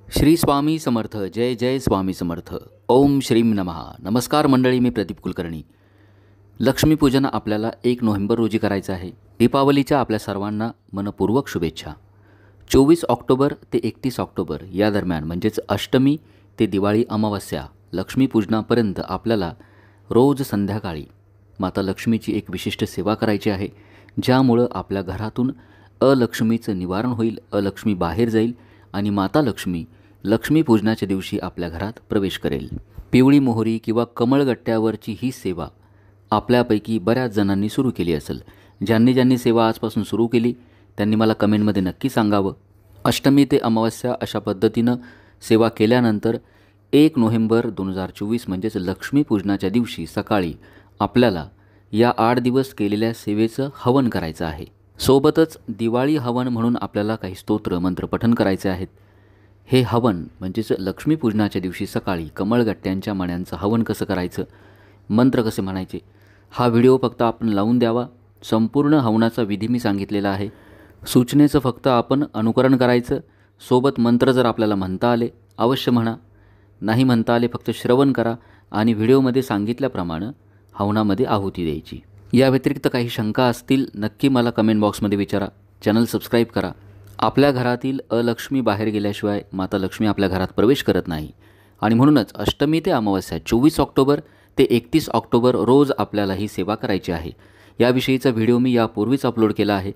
श्री स्वामी समर्थ. जय जय स्वामी समर्थ. ओम श्रीं नमः. नमस्कार मंडळी, मी प्रदीप कुलकर्णी. लक्ष्मीपूजन आपल्याला 1 नोव्हेंबर रोजी करायचं आहे. दीपावलीच्या आपल्या सर्वांना मनपूर्वक शुभेच्छा. 24 ऑक्टोबर ते 31 ऑक्टोबर या दरम्यान म्हणजेच अष्टमी ते दिवाळी अमावस्या लक्ष्मीपूजनापर्यंत आपल्याला रोज संध्याकाळी माता लक्ष्मीची एक विशिष्ट सेवा करायची आहे, ज्यामुळं आपल्या घरातून अलक्ष्मीचं निवारण होईल, अलक्ष्मी बाहेर जाईल आणि माता लक्ष्मी लक्ष्मीपूजनाच्या दिवशी आपल्या घरात प्रवेश करेल. पिवळी मोहरी किंवा कमळगट्ट्यावरची ही सेवा आपल्यापैकी बऱ्याच जणांनी सुरू केली असेल. ज्यांनी सेवा आजपासून सुरू केली त्यांनी मला कमेंटमध्ये नक्की सांगावं. अष्टमी ते अमावस्या अशा पद्धतीनं सेवा केल्यानंतर 1 नोव्हेंबर 2024 म्हणजेच लक्ष्मीपूजनाच्या दिवशी सकाळी आपल्याला या 8 दिवस केलेल्या सेवेचं हवन करायचं आहे. सोबतच दिवाळी हवन म्हणून आपल्याला काही स्तोत्र मंत्र पठण करायचे आहेत. हे हवन म्हणजेच लक्ष्मीपूजनाच्या दिवशी सकाळी कमळगट्ट्यांच्या मण्यांचं हवन कसं करायचं, मंत्र कसे म्हणायचे, हा व्हिडिओ फक्त आपण लावून द्यावा. संपूर्ण हवनाचा विधी मी सांगितलेला आहे. सूचनेचं फक्त आपण अनुकरण करायचं. सोबत मंत्र जर आपल्याला म्हणता आले अवश्य म्हणा, नाही म्हणता आले फक्त श्रवण करा आणि व्हिडिओमध्ये सांगितल्याप्रमाणे हवनामध्ये आहुती द्यायची. या व्यतिरिक्त काही शंका असतील नक्की मला कमेंट बॉक्समध्ये विचारा. चॅनल सबस्क्राईब करा. आपल्या घरातील अलक्ष्मी बाहेर गेल्याशिवाय माता लक्ष्मी आपल्या घरात प्रवेश करत नाही आणि म्हणूनच अष्टमी ते अमावस्या 24 ऑक्टोबर ते 31 ऑक्टोबर रोज आपल्याला ही सेवा करायची आहे. याविषयीचा व्हिडिओ मी यापूर्वीच अपलोड केला आहे.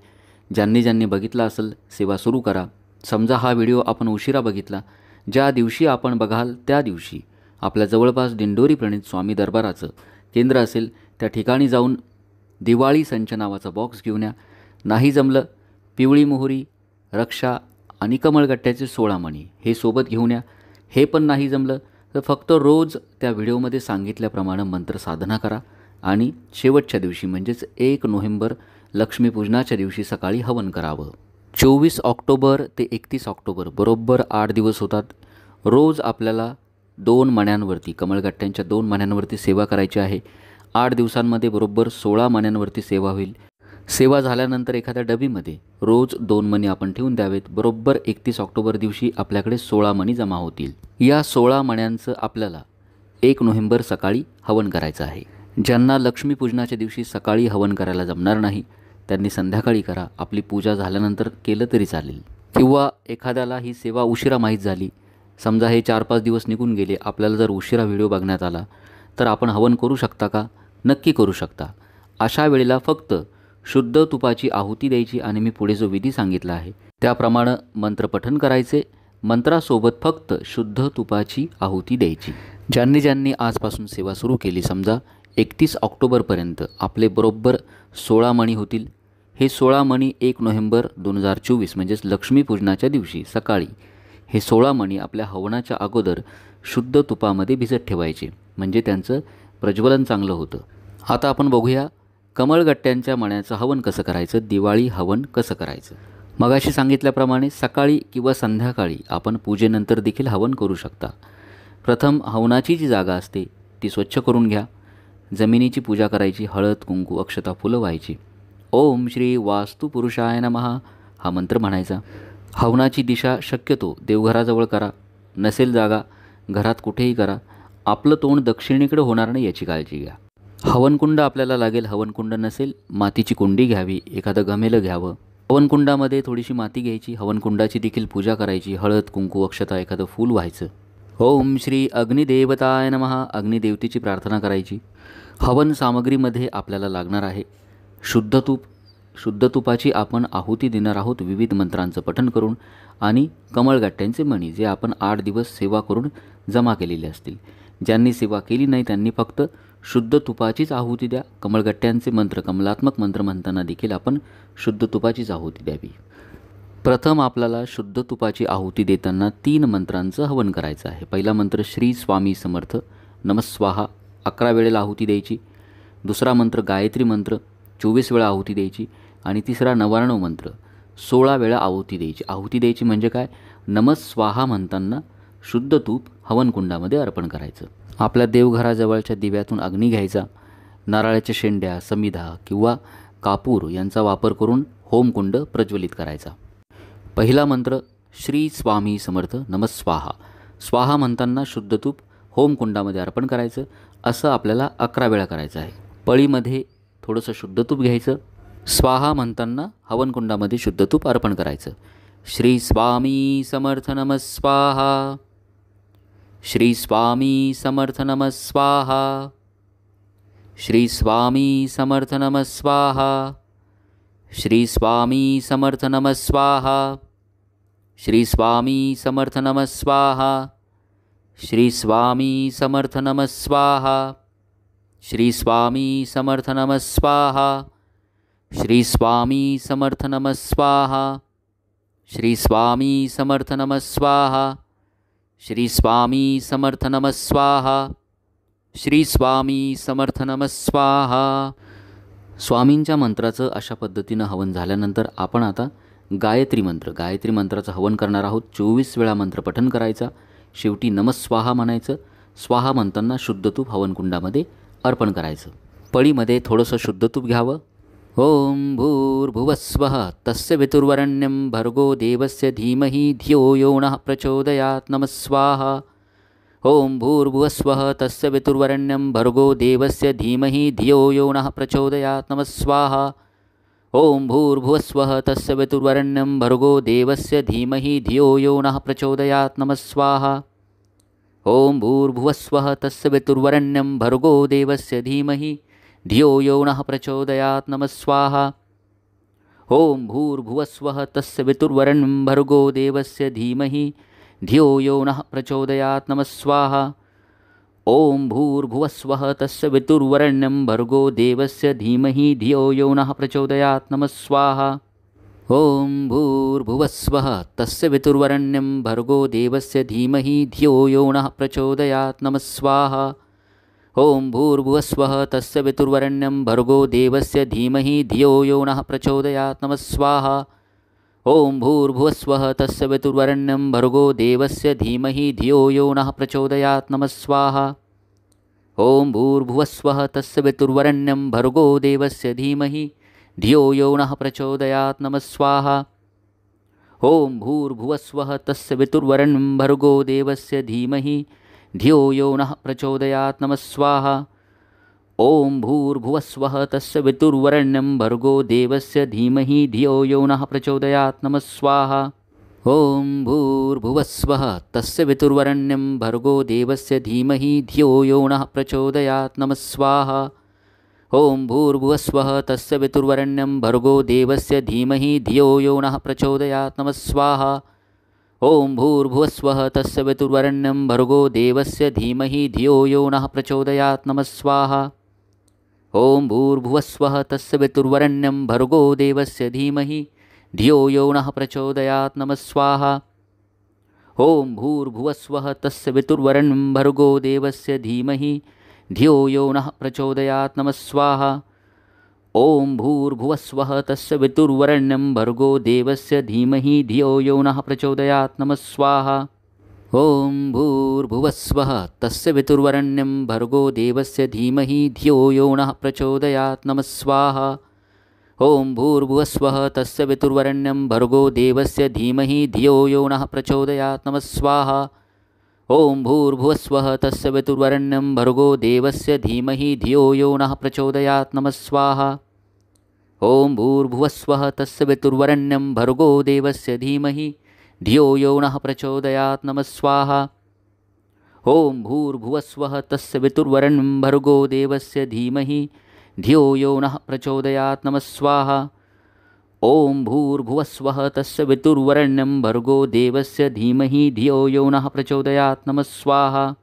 ज्यांनी बघितला असेल सेवा सुरू करा. समजा हा व्हिडिओ आपण उशिरा बघितला, ज्या दिवशी आपण बघाल त्या दिवशी आपल्या जवळपास दिंडोरी प्रणित स्वामी दरबाराचं केंद्र असेल, त्या ठिकाणी जाऊन दिवाळी संच नावाचा बॉक्स घेऊन या. नाही जमलं पिवळी मोहरी, रक्षा आणि कमळगट्ट्याचे 16 मणी हे सोबत घेऊन या. हे पण नाही जमलं तर फक्त रोज त्या व्हिडिओमध्ये सांगितल्याप्रमाणे मंत्र साधना करा आणि शेवटच्या दिवशी म्हणजेच 1 नोव्हेंबर लक्ष्मीपूजनाच्या दिवशी सकाळी हवन करावं. 24 ऑक्टोबर ते 31 ऑक्टोबर बरोबर 8 दिवस होतात. रोज आपल्याला 2 मण्यांवरती कमळगट्ट्यांच्या 2 मण्यांवरती सेवा करायची आहे. 8 दिवसांमध्ये बरोबर 16 मण्यांवरती सेवा होईल. सेवा झाल्यानंतर एखाद्या डबीमध्ये रोज 2 मणी आपण ठेवून द्यावेत. बरोबर 31 ऑक्टोबर दिवशी आपल्याकडे 16 मणी जमा होतील. या 16 मण्यांचं आपल्याला 1 नोव्हेंबर सकाळी हवन करायचं आहे. ज्यांना लक्ष्मीपूजनाच्या दिवशी सकाळी हवन करायला जमणार नाही त्यांनी संध्याकाळी करा. आपली पूजा झाल्यानंतर केलं तरी चालेल. किंवा एखाद्याला ही सेवा उशिरा माहीत झाली, समजा हे 4-5 दिवस निघून गेले, आपल्याला जर उशिरा व्हिडिओ बघण्यात आला तर आपण हवन करू शकता का? नक्की करू शकता. अशा वेळेला फक्त शुद्ध तुपाची आहुती द्यायची आणि मी पुढे जो विधी सांगितला आहे त्याप्रमाणे मंत्रपठण करायचे. मंत्रासोबत फक्त शुद्ध तुपाची आहुती द्यायची. ज्यांनी आजपासून सेवा सुरू केली, समजा 31 ऑक्टोबरपर्यंत आपले बरोबर 16 मणी होतील. हे 16 मणी 1 नोव्हेंबर 2024 म्हणजेच लक्ष्मीपूजनाच्या दिवशी सकाळी हे 16 मणी आपल्या हवनाच्या अगोदर शुद्ध तुपामध्ये भिजत ठेवायचे, म्हणजे त्यांचं प्रज्वलन चांगलं होतं. आता आपण बघूया कमळगट्ट्यांच्या मण्याचं हवन कसं करायचं, दिवाळी हवन कसं करायचं. मगाशी सांगितल्याप्रमाणे सकाळी किंवा संध्याकाळी आपण पूजेनंतर देखील हवन करू शकता. प्रथम हवनाची जी जागा असते ती स्वच्छ करून घ्या. जमिनीची पूजा करायची. हळद, कुंकू, अक्षता, फुलं व्हायची. ओम श्री वास्तु पुरुषाय नमः हा मंत्र म्हणायचा. हवनाची दिशा शक्यतो देवघराजवळ करा. नसेल जागा घरात कुठेही करा. आपलं तोंड दक्षिणेकडे होणार नाही याची काळजी घ्या. हवनकुंड आपल्याला लागेल. हवनकुंड नसेल मातीची कुंडी घ्यावी, एखादं घमेलं घ्यावं. हवनकुंडामध्ये थोडीशी माती घ्यायची. हवनकुंडाची देखील पूजा करायची. हळद, कुंकू, अक्षता, एखादं फूल व्हायचं. ओम श्री अग्निदेवताय नमः अग्निदेवतेची प्रार्थना करायची. हवन सामग्रीमध्ये आपल्याला लागणार आहे शुद्ध तूप. शुद्ध तुपाची आपण आहुती देणार आहोत विविध मंत्रांचं पठण करून आणि कमळगट्ट्यांचे मणी जे आपण 8 दिवस सेवा करून जमा केलेले असतील. ज्यांनी सेवा केली नाही त्यांनी फक्त शुद्ध तुपाचीच आहुती द्या. कमळगट्ट्यांचे मंत्र, कमलात्मक मंत्र म्हणताना देखील आपण शुद्ध तुपाचीच आहुती द्यावी. प्रथम आपल्याला शुद्ध तुपाची आहुती देताना 3 मंत्रांचं हवन करायचं आहे. पहिला मंत्र श्री स्वामी समर्थ नमस्वाहा 11 वेळेला आहुती द्यायची. दुसरा मंत्र गायत्री मंत्र 24 वेळा आहुती द्यायची आणि तिसरा नवार्णव मंत्र 16 वेळा आहुती द्यायची. आहुती द्यायची म्हणजे काय, नमस्वाहा म्हणताना शुद्ध तूप हवनकुंडामध्ये अर्पण करायचं. आपल्या देवघराजवळच्या दिव्यातून अग्नी घ्यायचा. नारळाच्या शेंड्या, समिधा किंवा कापूर यांचा वापर करून होमकुंड प्रज्वलित करायचा. पहिला मंत्र श्री स्वामी समर्थ नमस्वाहा. स्वाहा म्हणताना शुद्ध तूप होमकुंडामध्ये अर्पण करायचं. असं आपल्याला 11 वेळा करायचं आहे. पळीमध्ये थोडंसं शुद्ध तूप घ्यायचं. स्वाहा म्हणताना हवनकुंडामध्ये शुद्ध तूप अर्पण करायचं. श्री स्वामी समर्थ नमस्वाहा. श्री स्वामी समर्थ नमस्वाहा. श्री स्वामी समर्थ नमस्वाहा. श्री स्वामी समर्थ नमस्वाहा. श्री स्वामी समर्थ नमस्वाहा. श्री स्वामी समर्थ नमस्वाहा. श्री स्वामी समर्थ नमस्वाहा. श्री स्वामी समर्थ नमस्वाहा. श्री स्वामी समर्थ नमस्वाहा. श्री स्वामी समर्थ नमस्वाहा. श्री स्वामी समर्थ नमस्वाहा. स्वामींच्या मंत्राचं अशा पद्धतीनं हवन झाल्यानंतर आपण आता गायत्री मंत्राचं हवन करणार आहोत. 24 वेळा मंत्र पठन करायचा. शेवटी नमस्वाहा म्हणायचं. स्वाहा म्हणताना शुद्ध तूप हवनकुंडामध्ये अर्पण करायचं. पळीमध्ये थोडंसं शुद्ध तूप घ्यावं. ओम भूर्भुवस्वः तस्य वितुर्वरेण्यं भर्गो देवस्य धीमहि धियो यो नः प्रचोदयात्. नमस्वाहा. ओम भूर्भुवस्वः तस्य वितुर्वरेण्यं भर्गो देवस्य धीमहि धियो यो नः प्रचोदयात्. नमस्वाहा. ओम भूर्भुवस्वः तस्य वितुर्वरेण्यं भर्गो देवस्य धीमहि धियो यो नः प्रचोदयात्. नमस्वाहा. ओम भूर्भुवस्वः तस्य वितुर्वरेण्यं भर्गो देवस्य धीमहि धियो यो नः प्रचोदयात्. नमस्वाहा. ओम भूर्भुवस्वः तस्य वितुर्वरेण्यं भर्गो देवस्य धीमहि धियो यो नः प्रचोदयात्. नमस्वाहा. ओम भूर्भुवस्वः तस्य वितुर्वरेण्यं भर्गो देवस्य धीमहि धियो यो नः प्रचोदयात्. नमस्वाहा. ओम भूर्भुवस्वः तस्य वितुर्वरेण्यं भर्गो देवस्य धीमहि धियो यो नः प्रचोदयात्. नमस्वाहा. ओम भूर्भुवस्वः तस्य वितुर्वरेण्यं भर्गो देवस्य धीमहि धियो यो नः प्रचोदयात्. नमस्वाहा. ओम भूर्भुवस्वः तस्य वितुर्वरेण्यं भर्गो देवस्य धीमहि धियो यो नः प्रचोदयात्. नमस्वाहा. ओम भूर्भुवस्वः तस्य वितुर्वरेण्यं भर्गो देवस्य धीमहि धियो यो नः प्रचोदयात्. नमस्वाहा. ओम भूर्भुवस्वः तस्य वितुर्वरेण्यं भर्गो देवस्य धीमहि धियो यो नः प्रचोदयात्. नमस्वाहा. ओम भूर्भुवस्वः तस्य वितुर्वरेण्यं भर्गो देवस्य धीमहि धियो यो नः प्रचोदयात्. नमस्वाहा. ओम भूर्भुवस्वः तस्य वितुर्वरेण्यं भर्गो देवस्य धीमहि धियो यो नः प्रचोदयात्. नमस्वाहा. ओम भूर्भुवस्वः तस्य वितुर्वरेण्यं भर्गो देवस्य धीमहि धियो यो नः प्रचोदयात्. नमस्वाहा. ओम भूर्भुवस्वः तस्य वितुर्वरेण्यं भर्गो देवस्य धीमहि धियो यो नः प्रचोदयात्. नमस्वाहा. ओम भूर्भुवस्वः तस्य वितुर्वरेण्यं भर्गो देवस्य धीमहि धियो यो नः प्रचोदयात्. नमस्वाहा. ओम भूर्भुवस्वः तस्य वितुर्वरेण्यं भर्गो देवस्य धीमहि धियो यो नः प्रचोदयात्. नमस्वाहा. ओम भूर्भुवस्वः तस्य वितुर्वरेण्यं भर्गो देवस्य धीमहि धियो यो नः प्रचोदयात्. नमस्वाहा. ओम भूर्भुवस्वः तस्य वितुर्वरेण्यं भर्गो देवस्य धीमहि धियो यो नः प्रचोदयात्. नमस्वाहा. ओम भूर्भुवस्वः तस्य वितुर्वरेण्यं भर्गो देवस्य धीमहि धियो यो नः प्रचोदयात्. नमस्वाहा. ओम भूर्भुवस्वः तस्य वितुर्वरेण्यं भर्गो देवस्य धीमहि धियो यो नः प्रचोदयात्. नमस्वाहा. ओम भूर्भुवस्वः तस्य वितुर्वरेण्यं भर्गो देवस्य धीमहि धियो यो नः प्रचोदयात्. नमस्वाहा. ओम भूर्भुवस्वः तस्य वितुर्वरेण्यं भर्गो देवस्य धीमहि धियो यो नः प्रचोदयात्. नमस्वाहा. ओम भूर्भुवस्वः तस्य वितुर्वरेण्यं भर्गो देवस्य धीमहि धियो यो नः प्रचोदयात्. नमस्वाहा.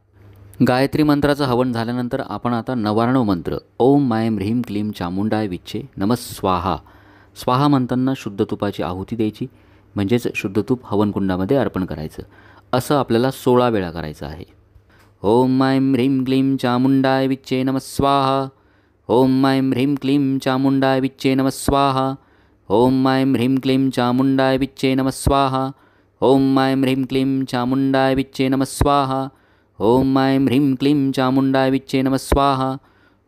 गायत्री मंत्राचं हवन झाल्यानंतर आपण आता 99 मंत्र ओम मायं ह्रीं क्लीं चामुंडाय विच्चे नमस्वाहा. स्वाहा म्हणताना शुद्ध तुपाची आहुती द्यायची. म्हणजेच शुद्ध तूप हवनकुंडामध्ये अर्पण करायचं. असं आपल्याला 16 वेळा करायचं आहे. ओम मायं ह्रीं क्लीं चामुंडाय विच्चे नमस्वाहा. ओम मायं ह्रीं क्लीं चामुंडाय विच्चे नमस्वाहा. ओम मायं ह्रीं क्लीं चामुंडाय विच्चे नमस्वाहा. ओम मायं ह्रीं क्लीं चामुंडाय विच्चे नमस्वाहा. ओम मायं ह्रीं क्लीं चामुंडाय विच्चे नमस्वाहा.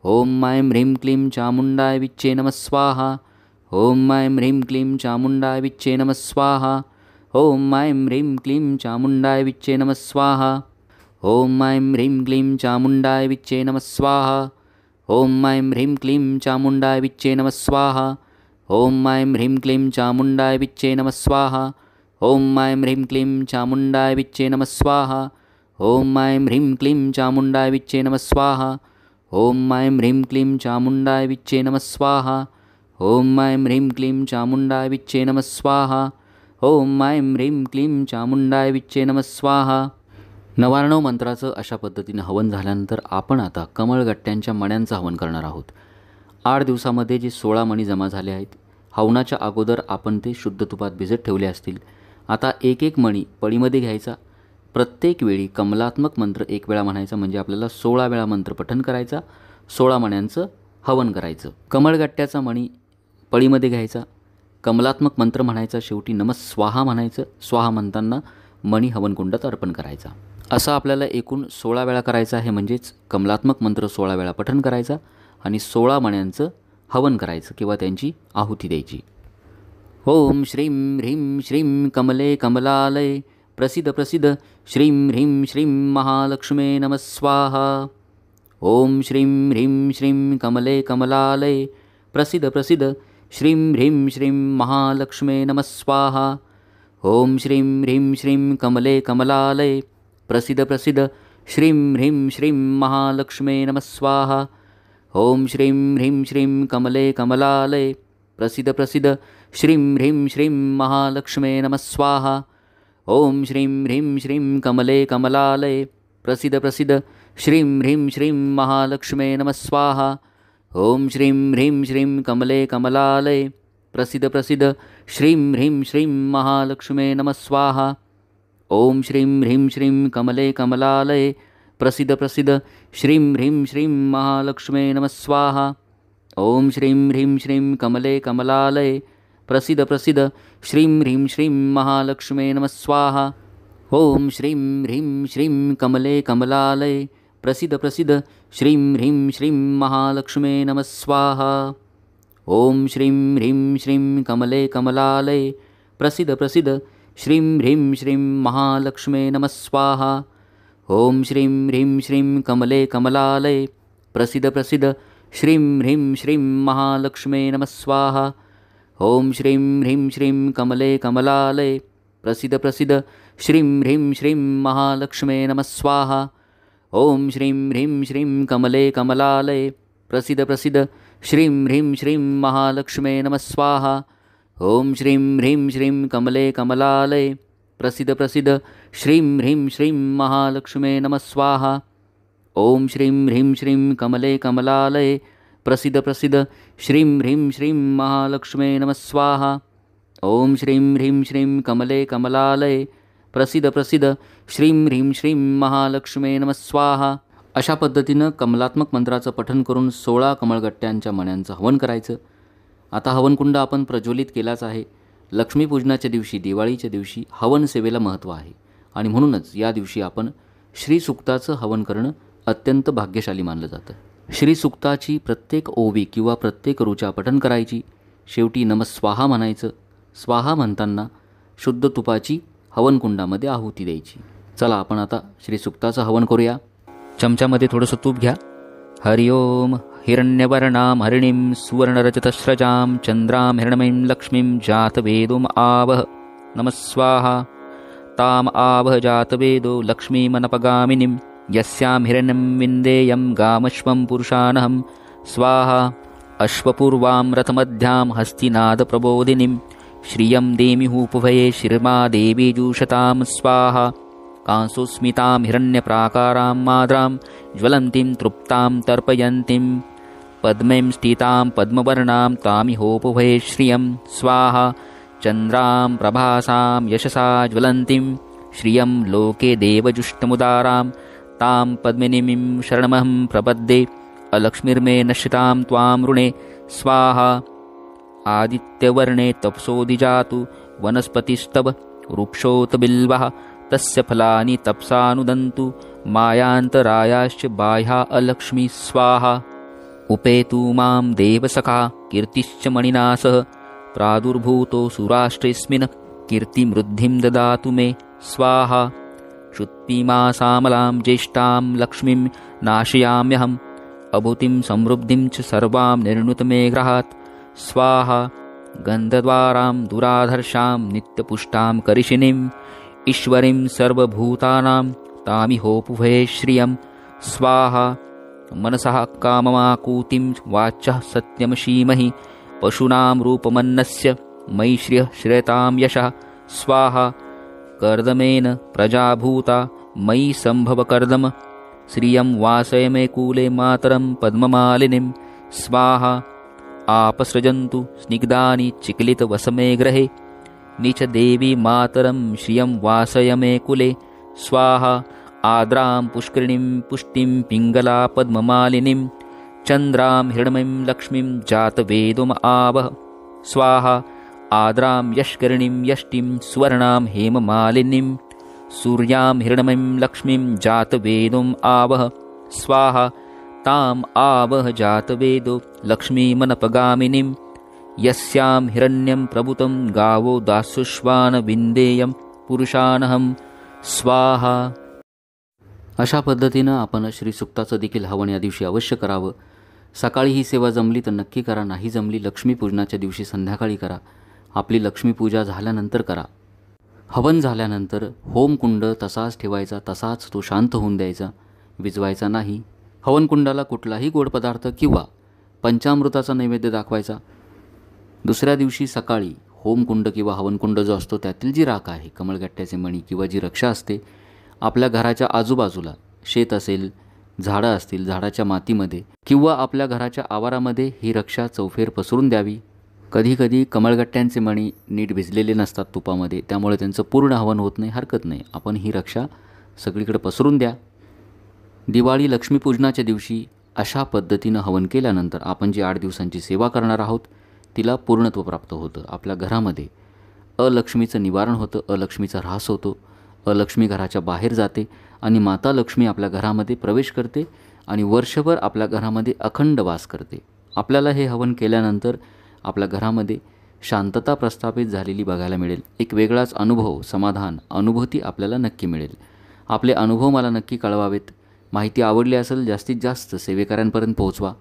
ओम मायं ह्रीं क्लीं चामुंडाय विच्चे नमस्वाहा. ओम मायं ह्रीं क्लीं चामुंडाय विच्चे नमस्वाहा. ॐ ऐं ह्रीं क्लीं चामुण्डाय विच्चे नमः स्वाहा। ॐ ऐं ह्रीं क्लीं चामुण्डाय विच्चे नमः स्वाहा। ॐ ऐं ह्रीं क्लीं चामुण्डाय विच्चे नमः स्वाहा। ॐ ऐं ह्रीं क्लीं चामुण्डाय विच्चे नमः स्वाहा। ॐ ऐं ह्रीं क्लीं चामुण्डाय विच्चे नमः स्वाहा। ॐ ऐं ह्रीं क्लीं चामुण्डाय विच्चे नमः स्वाहा। ॐ ऐं ह्रीं क्लीं चामुण्डाय विच्चे नमः स्वाहा। ॐ ऐं ह्रीं क्लीं चामुण्डाय विच्चे नमः स्वाहा। ॐ ऐं ह्रीं क्लीं चामुण्डाय विच्चे नमः स्वाहा। 99 मंत्राचं अशा पद्धतीनं हवन झाल्यानंतर आपण आता कमळगट्ट्यांच्या मण्यांचं हवन करणार आहोत। 8 दिवसामध्ये जे 16 मणी जमा झाले आहेत, हवनाच्या अगोदर आपण ते शुद्ध तुपात भिजत ठेवले असतील। आता एक एक मणी पळीमध्ये घ्यायचा, प्रत्येक वेळी कमलात्मक मंत्र 1 वेळा म्हणायचा, म्हणजे आपल्याला 16 वेळा मंत्र पठण करायचा, 16 मण्यांचं हवन करायचं। कमळगट्ट्याचा मणी पळीमध्ये घ्यायचा, कमलात्मक मंत्र म्हणायचा, शेवटी नमः स्वाहा म्हणायचं। स्वाहा म्हणताना मणी हवनकुंडात अर्पण करायचा। असं आपल्याला एकूण 16 वेळा करायचं आहे, म्हणजेच कमलात्मक मंत्र 16 वेळा पठण करायचा आणि 16 मण्यांचं हवन करायचं किंवा त्यांची आहुती द्यायची। ओम श्रीं ह्रीं श्रीं कमले कमलालये प्रसिद्ध प्रसिद्ध श्रीं ह्रीं श्रीं महालक्ष्मे नमः स्वाहा। ओम श्रीं ह्रीं श्रीं कमले कमलालये प्रसिद्ध प्रसिद्ध श्रीं ह्रीं श्रीं महालक्ष्मे नमः स्वाहा। ओम श्रीं ह्रीं श्रीं कमले कमलालये प्रसिद्ध प्रसिद्ध श्रीं ह्रीं श्रीं महालक्ष्मे नमः स्वाहा। ओम श्रीं ह्रीं श्रीं कमले कमलालये प्रसिद्ध प्रसिद्ध श्रीं ह्रीं श्रीं महालक्ष्मे नमः स्वाहा। ओम श्रीं ह्रीं श्रीं कमले कमलालये प्रसिद्ध प्रसिद्ध श्रीं ह्रीं श्रीं महालक्ष्मे नमः स्वाहा। ओम श्रीं ह्रीं श्रीं कमले कमलालये प्रसिद्ध प्रसिद्ध श्रीं ह्रीं श्रीं महालक्ष्मे नमः स्वाहा। ओम श्रीं ह्रीं श्रीं कमले कमलालये प्रसिद्ध प्रसिद्ध श्रीं ह्रीं श्रीं महालक्ष्मे नमः स्वाहा। ओम श्रीं ह्रीं श्रीं कमले कमलालये प्रसिद्ध प्रसिद्ध श्रीं ह्रीं श्रीं महालक्ष्मे नमः स्वाहा। ओम श्रीं ह्रीं श्रीं कमले कमलालये प्रसिद्ध प्रसिद्ध श्रीं ह्रीं श्रीं महालक्ष्मे नमः स्वाहा। ओम श्रीं ह्रीं श्रीं कमले कमलालये प्रसिद्ध प्रसिद्ध श्रीं ह्रीं श्रीं महालक्ष्मे नमः स्वाहा। ओम श्रीं ह्रीं श्रीं कमले कमलालये प्रसिद्ध प्रसिद्ध श्रीं ह्रीं श्रीं महालक्ष्मे नमः स्वाहा। ओम श्रीं ह्रीं श्रीं कमले कमलालये प्रसिद्ध प्रसिद्ध श्रीं ह्रीं श्रीं महालक्ष्मे नमः स्वाहा। ओम श्रीं ह्रीं श्रीं कमले कमलालये प्रसिद्ध प्रसिद्ध श्रीं ह्रीं श्रीं महालक्ष्मे नमः स्वाहा। ओम श्रीं ह्रीं श्रीं कमले कमलालये प्रसिद्ध प्रसिद्ध श्रीं ह्रीं श्रीं महालक्ष्मे नमः स्वाहा। ओम श्रीं ह्रीं श्रीं कमले कमलालये प्रसिद्ध प्रसिद्ध श्रीं ह्रीं श्रीं महालक्ष्मे नमः स्वाहा। ओम श्रीं ह्रीं श्रीं कमले कमलालये प्रसिद्ध प्रसिद्ध श्रीं ह्रीं श्रीं महालक्ष्मे नमः स्वाहा। अशा पद्धतीनं कमलात्मक मंत्राचं पठण करून 16 कमळगट्ट्यांच्या मण्यांचं हवन करायचं। आता हवनकुंड आपण प्रज्वलित केलाच आहे। लक्ष्मीपूजनाच्या दिवशी, दिवाळीच्या दिवशी हवन सेवेला महत्त्व आहे आणि म्हणूनच या दिवशी आपण श्रीसुक्ताचं हवन करणं अत्यंत भाग्यशाली मानलं जातं। श्रीसुक्ताची प्रत्येक ओवी किंवा प्रत्येक ऋचा पठण करायची, शेवटी नमः स्वाहा म्हणायचं। स्वाहा म्हणताना शुद्ध तुपाची हवनकुंडामध्ये आहुती द्यायची। चला आपण आता श्रीसुक्ताचं हवन करूया। चमच्यामध्ये थोडंसं तूप घ्या। हरि ओम हिरण्यवर्णां हरिणीं सुवर्णरजतस्रजां चंद्रां हिरण्मयीं लक्ष्मीं जातवेदोम आवह नमः स्वाहा। ताम आवह जातवेदो लक्ष्मीमनपगामिनीं यस्यां हिरण्यं विन्देयं गामश्वं पुरुषानहं स्वाहा। अश्वपूर्वां रथमध्यां हस्तिनादप्रबोधिनीं श्रियं देमिहूपभये शिर्मा देवी जूषतां स्वाहा। कांसोस्मितां हिरण्यप्राकारां माद्रां ज्वलन्तीं तृप्तां तर्पयन्तीं पद्मैं स्थितां पद्मवर्णां तामिहोपभये श्रियं स्वाहा। चन्द्रां प्रभासां यशसा ज्वलन्तीं श्रियं लोके देवजुष्टमुदारां तां पद्मिनीं शरणमहं प्रपद्ये। अलक्ष्मीर्मे नश्यतां त्वां ऋणे स्वाहा। आदित्यवर्णे तपसोदिजातु वनस्पतिस्तव वृक्षोत बिल्वः तस्य फलानि तपसानुदन्तु मायान्तरायाश्च बाह्या अलक्ष्मी स्वाहा। उपेतु मां देवसखा कीर्तिश्च मणिना सह प्रादुर्भूतो सुराष्ट्रेऽस्मिन् कीर्तिमृद्धिं ददातु मे स्वाहा। श्रुत्पिमासामलां ज्येष्ठां लक्ष्मीं नाशयाम्यहम् अभूतिं समृद्धिं च सर्वां निर्णुतमे गृहात् स्वाहा। गन्धद्वारां दुराधर्षां नित्यपुष्टां करिशिनीम् ईश्वरीं सर्वभूतानां तामिहोपुभये श्रियं स्वाहा। मनसः काममाकूतिं वाचः सत्यमशीमहि पशूनां रूपमन्नस्य मयि श्रियः श्रेतां यशः स्वाहा। कर्दमेन प्रजाभूता मयि सम्भव कर्दम श्रियं वासय मे कूले मातरं पद्ममालिनीं स्वाहा। आपसृजन्तु स्निग्धानि चिक्लितवसमे गृहे नीच देवी मातरं श्रियं वासय मे कुले स्वाहा। आद्रां पुष्करिणीं पुष्टिं पिङ्गला पद्ममालिनीं चन्द्रां हिरण्मयीं लक्ष्मीं जातवेदोम आवह स्वाहा। आद्रां यष्करिणीं यष्टिं सुवर्णां हेममालिनीं सूर्यां हिरण्मयीं लक्ष्मीं जातवेदोम आवह स्वाहा। ताम् आवह जातवेदो लक्ष्मीमनपगामिनीं यस्यां हिरण्यं प्रभुतं गावो दासुष्वान विन्देयं पुरुषानहं स्वाहा। अशा पद्धतीनं आपण श्रीसूक्ताचं देखील हवन या दिवशी अवश्य करावं। सकाळी ही सेवा जमली तर नक्की करा, नाही जमली लक्ष्मीपूजनाच्या दिवशी संध्याकाळी करा। आपली लक्ष्मीपूजा झाल्यानंतर करा। हवन झाल्यानंतर होमकुंड तसाच ठेवायचा, तसाच तो शांत होऊन द्यायचा, विझवायचा नाही। हवनकुंडाला कुठलाही गोड पदार्थ किंवा पंचामृताचा नैवेद्य दाखवायचा। दुसऱ्या दिवशी सकाळी होमकुंड किंवा हवनकुंड जो असतो त्यातील जी राख आहे, कमळगट्ट्याचे मणी किंवा जी रक्षा असते, आपल्या घराच्या आजूबाजूला शेत असेल, झाडं असतील, झाडाच्या मातीमध्ये किंवा आपल्या घराच्या आवारामध्ये ही रक्षा चौफेर पसरून द्यावी। कधीकधी कमळगट्ट्यांचे मणी नीट भिजलेले नसतात तुपामध्ये, त्यामुळे त्यांचं पूर्ण हवन होत नाही, हरकत नाही, आपण ही रक्षा सगळीकडे पसरून द्या। दिवाळी लक्ष्मीपूजनाच्या दिवशी अशा पद्धतीनं हवन केल्यानंतर आपण जी 8 दिवसांची सेवा करणार आहोत तिला पूर्णत्व प्राप्त होतं। आपल्या घरामध्ये अलक्ष्मीचं निवारण होतं, अलक्ष्मीचा ऱ्हास होतो, अलक्ष्मी घराच्या बाहेर जाते आणि माता लक्ष्मी आपल्या घरामध्ये प्रवेश करते आणि वर्षभर आपल्या घरामध्ये अखंड वास करते। आपल्याला हे हवन केल्यानंतर आपल्या घरामध्ये शांतता प्रस्थापित झालेली बघायला मिळेल। एक वेगळाच अनुभव, समाधान, अनुभूती आपल्याला नक्की मिळेल। आपले अनुभव मला नक्की कळवावेत। माहिती आवडली असेल जास्तीत जास्त सेवेकऱ्यांपर्यंत पोहोचवा।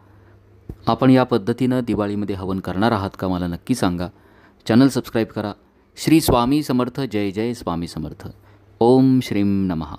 आपण या पद्धतीनं दिवाळीमध्ये हवन करणार आहात का मला नक्की सांगा। चॅनल सबस्क्राईब करा। श्री स्वामी समर्थ। जय जय स्वामी समर्थ। ओम श्रीं नमः।